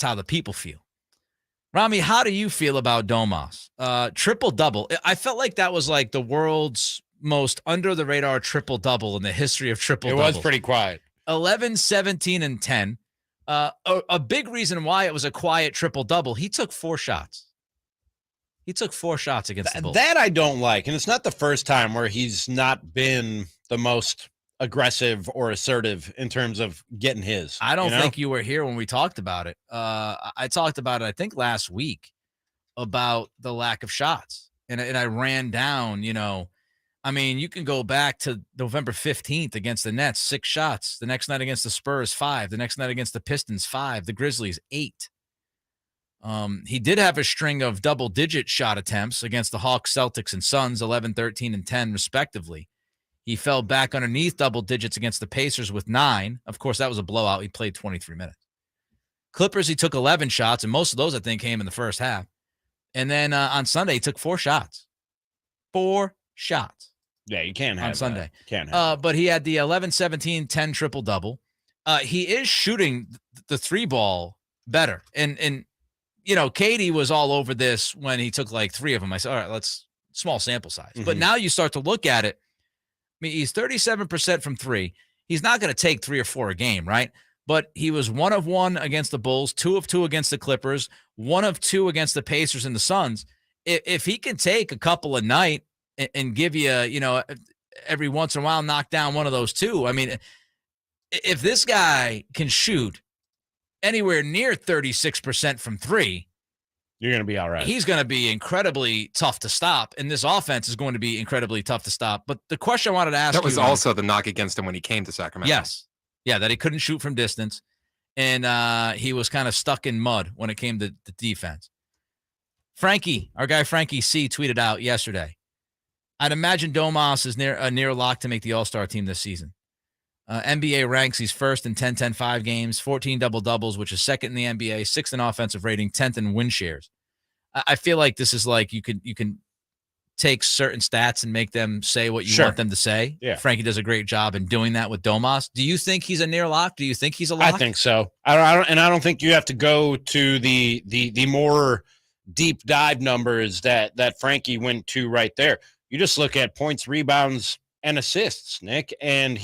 It's how the people feel. Ramie, how do you feel about Domas? Triple-double. I felt like that was like the world's most under-the-radar triple-double in the history of triple-doubles. It was pretty quiet. 11, 17, and 10. A big reason why it was a quiet triple-double, he took 4 shots. He took 4 shots against the Bulls. That I don't like, and it's not the first time where he's not been the most aggressive or assertive in terms of getting his. I don't think you were here when we talked about it. I talked about it, I think, last week about the lack of shots. And I ran down, I mean, you can go back to November 15th against the Nets, 6 shots. The next night against the Spurs, 5. The next night against the Pistons, 5. The Grizzlies, 8. He did have a string of double-digit shot attempts against the Hawks, Celtics, and Suns, 11, 13, and 10, respectively. He fell back underneath double digits against the Pacers with 9. Of course, that was a blowout. He played 23 minutes. Clippers, he took 11 shots, and most of those, I think, came in the first half. And then on Sunday, he took 4 shots. 4 shots. Yeah, you can't have on Sunday. That. Can't have but he had the 11, 17, 10 triple-double. He is shooting the 3-ball better. And Katie was all over this when he took like 3 of them. I said, all right, let's small sample size. Mm-hmm. But now you start to look at it. I mean, he's 37% from 3. He's not going to take 3 or 4 a game, right? But he was 1 of 1 against the Bulls, 2 of 2 against the Clippers, 1 of 2 against the Pacers and the Suns. If he can take a couple a night and give you, every once in a while, knock down one of those 2. I mean, if this guy can shoot anywhere near 36% from 3, you're going to be all right. He's going to be incredibly tough to stop, and this offense is going to be incredibly tough to stop. But the question I wanted to ask you— That was also the knock against him when he came to Sacramento. Yes. Yeah, that he couldn't shoot from distance, and he was kind of stuck in mud when it came to the defense. Frankie, our guy Frankie C, tweeted out yesterday, I'd imagine Domas is near lock to make the All-Star team this season. NBA ranks he's first in 10-10-5 games, 14 double-doubles, which is second in the NBA, 6th in offensive rating, 10th in win shares. I feel like this is like you can take certain stats and make them say what you want them to say. Yeah. Frankie does a great job in doing that with Domas. Do you think he's a near lock? Do you think he's a lock? I think so. I don't think you have to go to the more deep dive numbers that Frankie went to right there. You just look at points, rebounds, and assists, Nick, and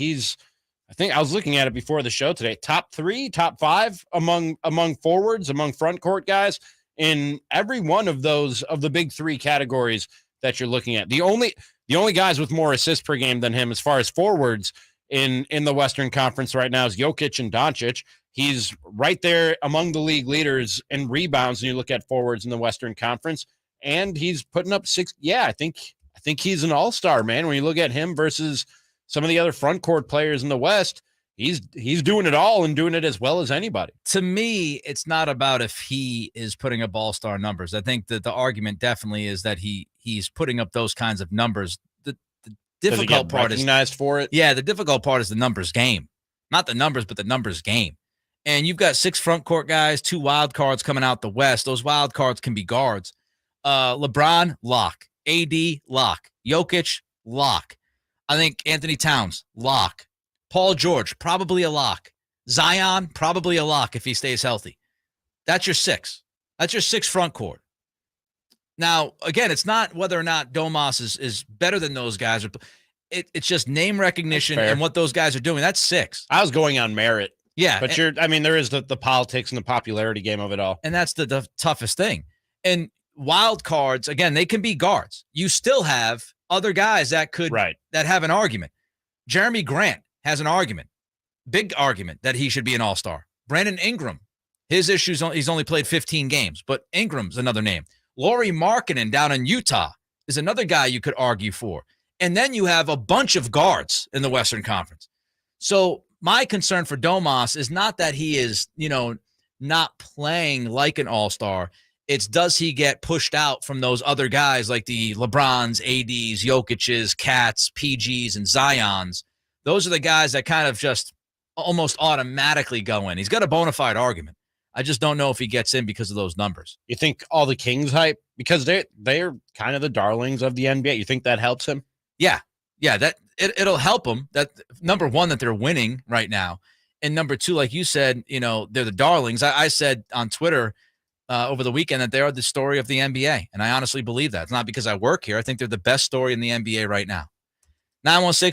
I think I was looking at it before the show today. Top 3, top 5 among forwards, among front court guys in every one of those of the big 3 categories that you're looking at. The only guys with more assists per game than him as far as forwards in the Western Conference right now is Jokic and Doncic. He's right there among the league leaders in rebounds when you look at forwards in the Western Conference, and he's putting up 6. Yeah, I think he's an all-star, man. When you look at him versus some of the other front court players in the West, he's doing it all and doing it as well as anybody. To me, it's not about if he is putting up all-star numbers. I think that the argument definitely is that he's putting up those kinds of numbers. The difficult part is recognized for it. Yeah, the difficult part is the numbers game. Not the numbers, but the numbers game. And you've got 6 front court guys, 2 wild cards coming out the West. Those wild cards can be guards. LeBron, lock. AD, lock. Jokic, lock. I think Anthony Towns, lock. Paul George, probably a lock. Zion, probably a lock if he stays healthy. That's your 6. That's your 6 front court. Now, again, it's not whether or not Domas is better than those guys. It's just name recognition and what those guys are doing. That's 6. I was going on merit. Yeah. But there is the politics and the popularity game of it all. And that's the toughest thing. And wild cards, again, they can be guards. You still have other guys that could that have an argument. Jeremy Grant has an argument, big argument, that he should be an all-star. Brandon Ingram, his issues, he's only played 15 games, but Ingram's another name. Lauri Markkanen down in Utah is another guy you could argue for. And then you have a bunch of guards in the Western Conference. So my concern for Domas is not that he is, not playing like an all-star. It's does he get pushed out from those other guys like the LeBrons, ADs, Jokic's, Cats, PGs, and Zions. Those are the guys that kind of just almost automatically go in. He's got a bona fide argument. I just don't know if he gets in because of those numbers. You think all the Kings hype, because they're kind of the darlings of the NBA, you think that helps him? Yeah, that it'll help him. That number one, that they're winning right now. And number two, like you said, they're the darlings. I said on Twitter over the weekend that they are the story of the NBA. And I honestly believe that. It's not because I work here. I think they're the best story in the NBA right now. 916